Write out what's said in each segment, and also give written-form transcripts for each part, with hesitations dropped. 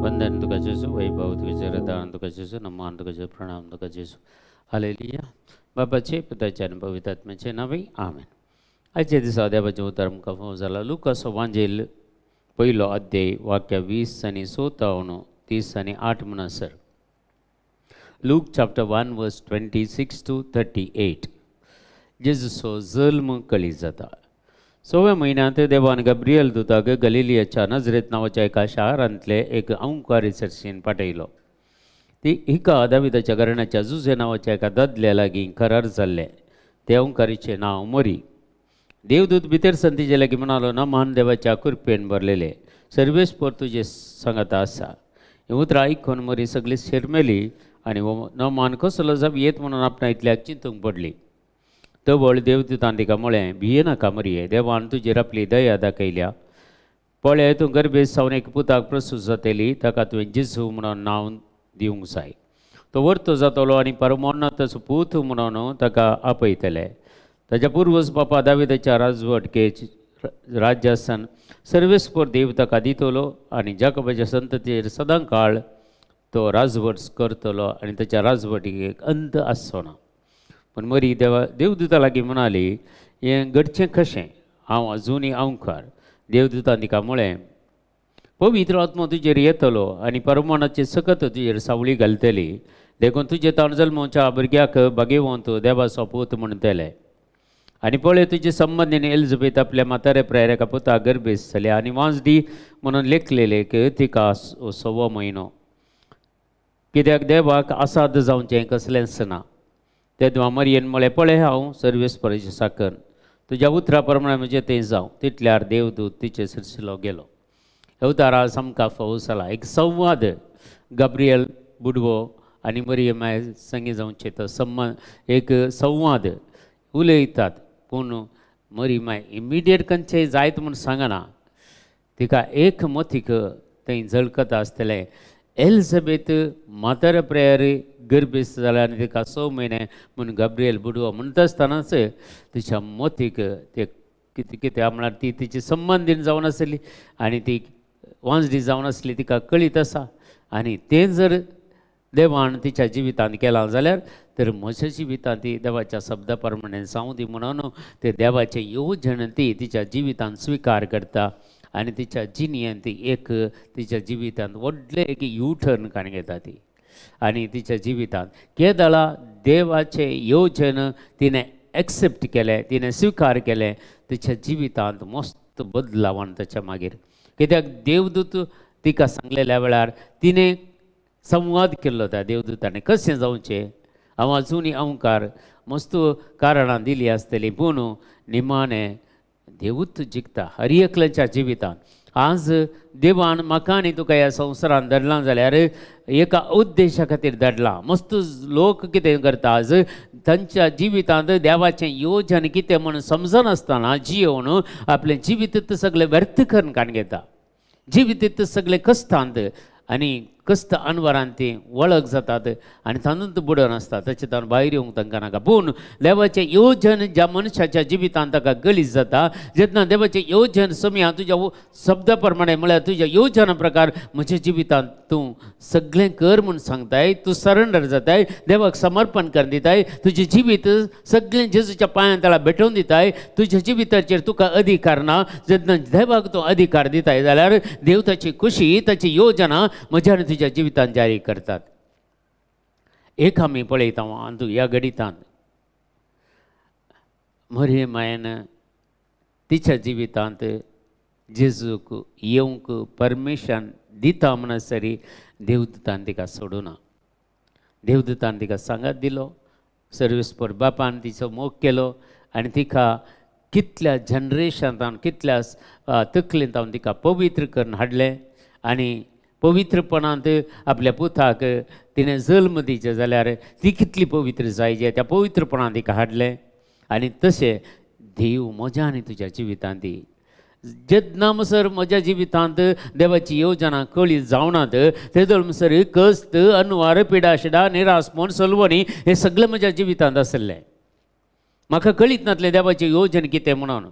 वंदन तुका जेसू, वैभव तुझे रदान तुका जेसू, नमन तुका जेसू, प्रणाम तुका जेसू. हालेलुया. बापाचे पुत्राचे आणि पवित्र आत्म्याचे नावे आमेन. आजच्या दिसा देवाचे उतर आमकां फोव जाला लुकास वांजेल पयलो अध्याय वाक्य 20 आनी 57 30 आनी 8 म्हणसर. Luke chapter 1 verse 26 to 38. जेजूचो जल्म कळीत जाता. 6व्या म्हयन्यांत देवान गब्रियल दुताक गलिलियाच्या नजरेत नांवाच्या एका शारांतले एक अंकारी सर्शीन पाठयलो. ती हिका दाविदाच्या घराण्याच्या जुजे नांवाच्या एका दादल्या लागीं करार जाल्ले. ते अंकारीचे नांव मरी. देवदूत भितर संतीचे लागीं म्हणालो, नमान देवाच्या कृपेन भरलेले सर्वेस्पर तुजे सांगात आसा. हें उतर आयकून मरी सगळी शिरमेली आनी नमान कसलो जाप येत म्हणून आपणा इतल्याक चिंतूंक पडली. तो व्हड देवदूतान तिका म्हळें, भिये नाका मरिये, देवान तुजेर आपली दया दाखयल्या. पळय, तूं गर्भेत सावन एक पुताक प्रसूत जातली, ताका तुवें जेजू म्हणून नांव दिवंक जाय. तो वर्तो जातलो आनी परमोन्नताचो पूत म्हणून ताका आपयतले. ताच्या पुर्वज बापा दाविदाच्या राजवटकेच राज्यासन सर्वेस्पर देव ताका दितलो आनी जाकोबाच्या संततीचेर सदां काळ तो राजवट करतलो आनी ताच्या राजवटीक अंत आसचो ना. पण मरी देवदूता लागीं म्हणाली, हें घडचें कशें? हांव अजुनी अंकार. देवदूतान तिका म्हळें, पवित्र आत्मा तुजेर येतलो आनी परमानाचे सकत तुजेर सावळी घालतली. देखून तुजे ताण जल्माच्या भुरग्याक भाग्यवंत देवाचो पूत म्हणटले. आनी पळय, तुजे संबंदीन एलिझाबेथ आपल्या म्हाताऱ्या प्रायेका पुता गर्भेस जाले आनी वांजडी म्हणून लेखलेले तिका 6वो म्हयनो. कित्याक देवाक आसाद जावचें कसलेंच ना. तेदवा मरियेन म्हळें, पळय, हांव सर्वेस्पराचे साकर. तुज्या उतरा प्रमाणे म्हजें तें जावं. तितल्यार देवदूत तिचे सरसिलो गेलो. हे उतारा सामका फोव जाला. एक संवाद गब्रियल बुडवो आनी मरियम संगी जावचे तो एक संवाद उलयतात. पूण मरी माय इमिडिएट खंयचें जायत म्हूण सांगना. तिका एक मतीक थंय झळकत आसतलें. एलिझाबेथ म्हाताऱ्या प्रायार गर्भेस्त जाल्या आनी तिका 6 म्हयने म्हूण गब्रियल बुडवो म्हणटा आसतनाच तिच्या मतीक ते कितें म्हळ्यार ती तिची संबंदीन जावन आसली आनी ती वांजडी जावन आसली तिका कळीत आसा. आनी तें जर देवान तिच्या जिवितांत केलां जाल्यार तर म्हज्या जिवितांत ती देवाच्या शब्दा प्रमाणे जावं दी म्हणून ते देवाचें येवजण ती तिच्या जिवितांत स्विकार करता. आनी तिच्या जिणेंत ती एक तिच्या जिवितांत व्हडलें एक यू टर्न काण घेता ती. आनी तिच्या जिवितांत केदळा देवाचें येवजण तिणें एक्सेप्ट केलें, तिणें स्विकार केलें. तिच्या जिवितांत मस्त बदलावण ताच्या मागीर. कित्याक देवदूत तिका सांगलेल्या वेळार तिणें संवाद केल्लो त्या देवदूताने कशें जावचें. हांव अजुनी अंकार मस्त कारणां दिलीं आसतलीं पूण निमाणें देवूत जिखता हर एकल्याच्या जिवितांत. आज देवान म्हाका आनी तुका ह्या संवसारांत धरलां जाल्यार एका उद्देशा खातीर धरलां. मस्त लोक कितें करता आज तांच्या जिवितांत देवाचें येवजण कितें म्हूण समजनासतना जियोवन आपलें जिवीत सगळें व्यर्थ करून काण घेता. जिवीत सगळें कश्टांत आनी कश्ट अनवरांत ती वळख जातात आनी तातूंत बुडोवन आसता. ताचे तावन भायर येवंक तांकां नाका. पूण देवाचें येवजण ज्या मनशाच्या जिवितांत ताका गलीच जाता, जेन्ना देवाचें येवजण समिया तुज्या शब्दा प्रमाणे म्हळ्यार तुज्या येवजणा प्रकार म्हज्या जिवितांत तूं सगळें कर म्हूण सांगताय, तूं सरेंडर जाताय, देवाक समर्पण करून दिताय, तुजें जिवीत सगळें जेजूच्या पांयां तळा भेटोवन दिताय. तुज्या जिविताचेर तुका अधिकार ना. जेन्ना देवाक तूं अधिकार दिताय जाल्यार देव ताची खुशी ताची येवजणा म्हज्या आनी तुज्या जिवितांत जारी करतात. एक आमी पळयता अंदू ह्या घडितांत मरियम मायेन तिच्या जिवितांत जेजूक येवंक परमिशन दिता म्हणसरी देवदूतान तिका सोडूना. देवदूतान तिका सांगात दिलो. सर्वेस्पर बापान तिचो मोग केलो आनी तिका कितल्या जनरेशनांत कितल्या तकलेंत तिका पवित्र करून हाडलें. आनी पवित्रपणांत आपल्या पुताक तिणें जल्म दिवचें जाल्यार ती कितली पवित्र जायची त्या पवित्रपणांत तिका हाडलें. आनी तशें देव म्हज्या आनी तुज्या जिवितांत दी. जेन्ना म्हणसर म्हज्या जिवितांत देवाची येवजणा कळीत जावनात तेदो म्हणसर कश्ट अनवार पिडाशिडा निरासपण सलवणी हें सगळें म्हज्या जिवितांत आसलें. म्हाका कळीत नासलें देवाची येवजण कितें म्हणून.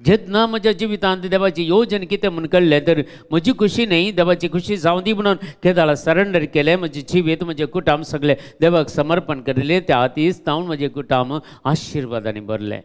जेन्ना म्हज्या जिवितांत देवाची येवजण कितें म्हूण कळ्ळें तर म्हजी खुशी न्ही देवाची खुशी जावं दी म्हणून केदाळा सरेंडर केलें. म्हजें जिवीत म्हजें कुटुंब सगळें देवाक समर्पण केलें. त्या हातीच जावन म्हजें कुटुंब आशिर्वादांनी भरलें.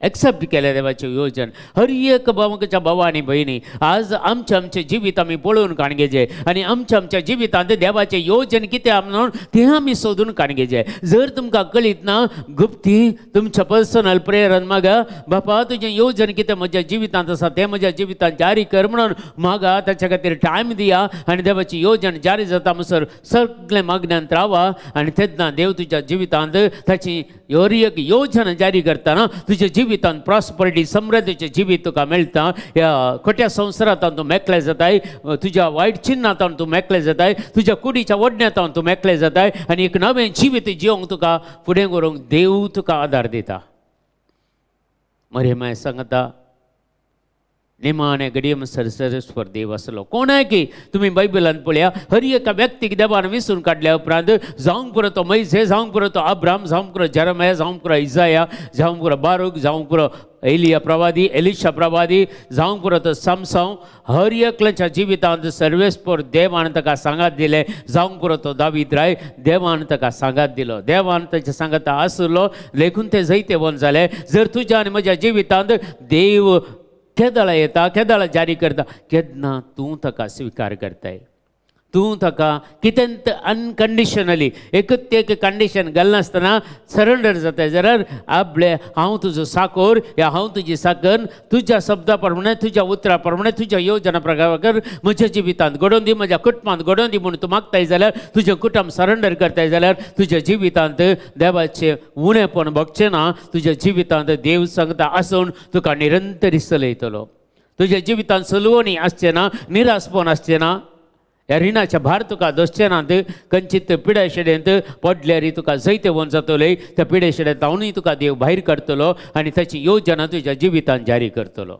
एक्सेप्ट केलें देवाचें येवजण. हर एक भावाच्या भावा आनी भयणी आज आमचें जिवीत आमी पळोवन काणगेचें आनी आमच्या जिवितांत देवाचें येवजण कितें म्हणून तें आमी सोदून काणगेचें. जर तुमकां कळीत ना गुप्ती तुमच्या पर्सनल प्रेयरान मागा बापा तुजें येवजण कितें म्हज्या जिवितांत आसा तें म्हज्या जिवितांत जारी कर म्हणून मागा. ताच्या खातीर टायम दिया आनी देवाची येवजण जारी जाता म्हणसर सगळें मागण्यांत रावा आनी तेन्ना देव तुज्या जिवितांत ताची हर एक येवजण जारी करतना तुजें जिवितांत प्रॉस्परिटी समृद्धीचें जिवीत तुका मेळटा. ह्या खोट्या संवसारांतल्यान तूं मेकळें जाताय. तुज्या वायट चिन्नांतल्यान तूं मेकळें जाताय. तुज्या कुडीच्या वडण्यांतल्यान तूं मेकळें जाताय आनी एक नवें जिवीत जियोंक तुका फुडें व्हरूंक देव तुका आदार दिता. मरियमाय सांगता निमाणे घडये म्हणसर सर्वेस्वर देव आसलो. कोणाय की तुमी बायबलांत पळया हर एका व्यक्तीक देवान विसरून काडल्या उपरांत जावंक पुरो तो मैसे जावंक पुरो तो अब्राम जावंक पुरो जेरेमिया जावंक पुरो इसाया जावंक पुरो बारूक जावंक पुरो एलिया प्रवादी एलिशा प्रवादी जावंक पुरो तो सामसोन हर एकल्याच्या जिवितांत सर्वेस्पर देवान ताका सांगात दिले. जावंक पुरो तो दावीद राय देवान ताका सांगात दिलो. देवान ताच्या सांगात आसलो देखून ते जैते वन जाले. जर तुज्या आनी म्हज्या जिवितांत देव केदाळा येता केदाळा जारी करता केन्ना तूं ताका स्विकार करताय. तूं ताका कितेंत अनकंडिशनली एकच एक कंडिशन घालनासतना सरेंडर जाताय. जाल्यार आपले हांव तुजो साकोर या हांव तुजी साकन तुज्या शब्दा प्रमाणे तुज्या उतरा प्रमाणे तुज्या येवजना प्रकार म्हज्या जिवितांत घडोवन दी म्हज्या कुटुंबांत घडोवन दी म्हणून तूं मागताय जाल्यार तुजें कुटुंब सरेंडर करताय जाल्यार तुज्या जिवितांत देवाचें उणेपण भोगचें ना. तुज्या जिवितांत देव सांगता आसून तुका निरंतर चलयतलो. तुज्या जिवितांत सलवणी आसचें ना निरासपण आसचें ना. ह्या रिणाच्या भार तुका दसचें नात. खंयचित पिड्या शेडेंत पडल्यार तुका जैते वन जातले. त्या पिड्या शेडेंतावनूय तुका देव भायर काडटलो आनी ताची येवजण तुज्या जिवितांत जारी करतलो.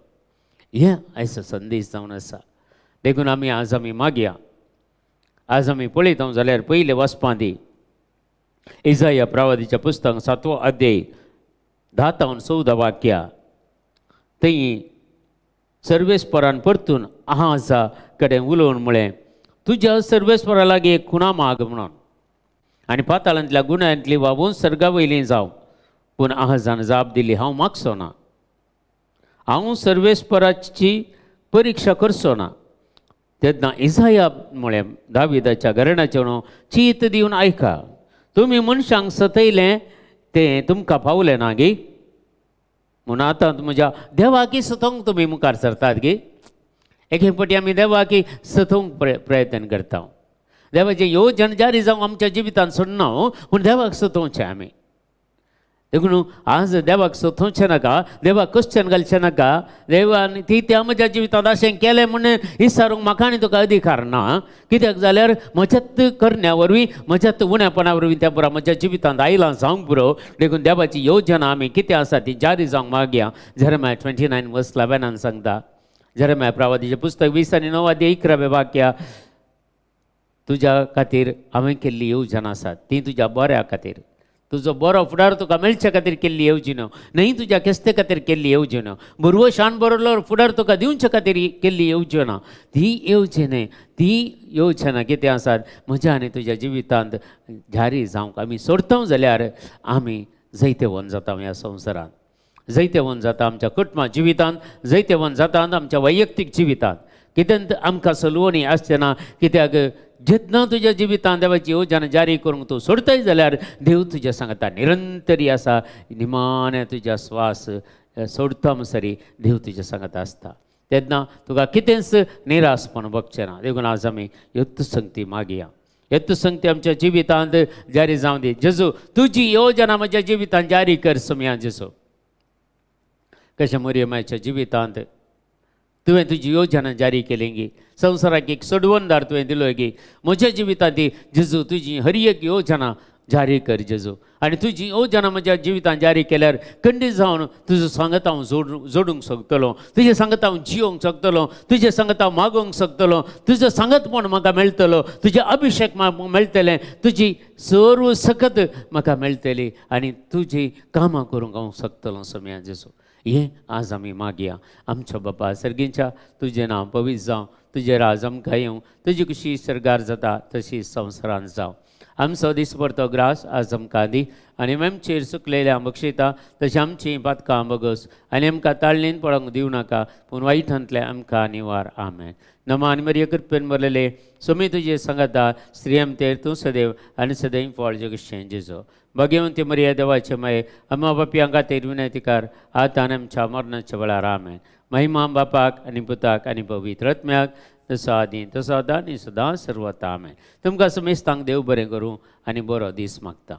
हें आयचो संदेश जावन आसा. देखून आज आमी मागया. आज आमी पळयता जाल्यार पयले वचपां दी इसाया प्रवादीचें पुस्तक 7वो अध्याय 10 ते 14 वाक्यां. थंय सर्वेस्परान परतून आहाजा कडेन उलोवन म्हळें तुज्या सर्वेस्परा लागीं एक खुणा माग म्हणून आनी पाताळांतल्या गुन्यांतली वावून सर्गा वयलीं जावं. पूण आहाजान जाप दिली हांव मागचो ना. हांव सर्वेस्पराची परिक्षा करचो ना. तेन्ना इसाया म्हळें दाविदाच्या घराण्याचें म्हणून चीत दिवन आयका. तुमी मनशांक सतयलें तें तुमकां पावलें ना गे म्हणून आतां म्हज्या देवाकी सतोवंक तुमी मुखार सरतात गे. एक फावटी आमी देवाकी सतोवंक प्रयत्न करता. देवाचें येवजण जारी जावं आमच्या जिवितांत सोडना पूण देवाक सतोवचें आमी. देखून आज देवाक सतोवचें नाका देवाक क्वेश्चन घालचें नाका. देवान ती त्या म्हज्या जिवितांत अशें केलें म्हणून विचारूंक म्हाका आनी तुका अधिकार ना. कित्याक जाल्यार म्हज्यात करण्या वरवीं म्हज्यात उणेपणा वरवीं त्या पुरा म्हज्या जिवितांत आयलां जावंक पुरो. देखून देवाची येवजण आमी कितें आसा ती जारी जावंक मागया. जेरेमिया 29:11 सांगता. जेरेमिया प्रवादीचें पुस्तक 20 आनी 9 अध्याय 11 वाक्या. तुज्या खातीर हांवें केल्ली येवजण आसा ती तुज्या बऱ्या खातीर. तुजो बरो फुडार तुका मेळचे खातीर केल्ली येवजण न्ही तुज्या केस्ते खातीर केल्ली येवजण. बरवो शान बरोलो फुडार तुका दिवचे खातीर केल्ली येवजण. ती येवजण कितें आसात म्हज्या आनी तुज्या जिवितांत जारी जावंक आमी सोडता जाल्यार आमी जैते वन जाता ह्या संवसारांत. जैते वन जाता आमच्या कुटुंबा जिवितांत. जैते वन जाता आमच्या वैयक्तीक जिवितांत. कितें आमकां सलवणी आसचें ना. कित्याक जेन्ना तुज्या जिवितांत देवाची येवजण जारी करूंक तूं सोडताय जाल्यार देव तुज्या सांगता निरंतरी आसा. निमाण्या तुज्या स्वास सोडता म्हणसरी देव तुज्या सांगता आसता. तेन्ना तुका कितेंच निरासपण भोगचें ना. देखून आज आमी ह्योच संगती मागया. ह्योच संगती आमच्या जिवितांत जारी जावं दी. जेजू तुजी येवजण म्हज्या जिवितांत जारी कर सुमया जेजू. कशें मरियमाच्या जिवितांत तुवें तुजी येवजण जारी केली गी. संवसाराक एक सोडवणदार तुवें दिलो गी. म्हज्या जिवितांत जेजू तुजी हर एक येवजण जारी कर जेजू. आनी तुजी येवजण म्हज्या जिवितांत जारी केल्यार खंडीत जावन तुजो सांगत हांव जोडूंक शकतलो. तुजें सांगत हांव जियोंक शकतलो. तुजें सांगत हांव मागोवंक शकतलो. तुजो सांगतपण म्हाका मेळटलो. तुजें अभिशेक म्हाका मेळटलें. तुजी सर्व सकत म्हाका मेळटली आनी तुजी कामां करूंक हांव शकतलो सुमया जेजू. ये आज आम्ही मागया आमच्या बापा सर्गींच्या तुझें नांव पवित्र जावं, तुझे राज आमकां येवं, तुजी कुशी सरगार जाता तशी संवसारांत जावं। आमचो दिसभरतो ग्रास आज आमकां दी आनी आमचेर सुकलेल्या बक्षिता तशी आमची पातकां बगस आनी आमकां ताळणेन पडोंक दिवं नाका, पूण वायटांतले आमकां निवार। आमेन। नमान मरिया कृपेन बरलेले सोमी तुजे सांगाता स्त्रियम तेर तूं सदैव आनी सदैव फळ जगतशें जेजो। भगवंती मरिया देवाचे माये अम्मा बापयांक खातीर विनंती कर आतां आनी आमच्या मरणाच्या वेळार। आमेन। महिमा बापाक आनी पुताक आनी पवित्र आत्म्याक तसो आदी तसो आतां आनी सदां सर्वता। आमेन। तुमकां समेस्तांक देव बरें करूं आनी बरो दीस मागता।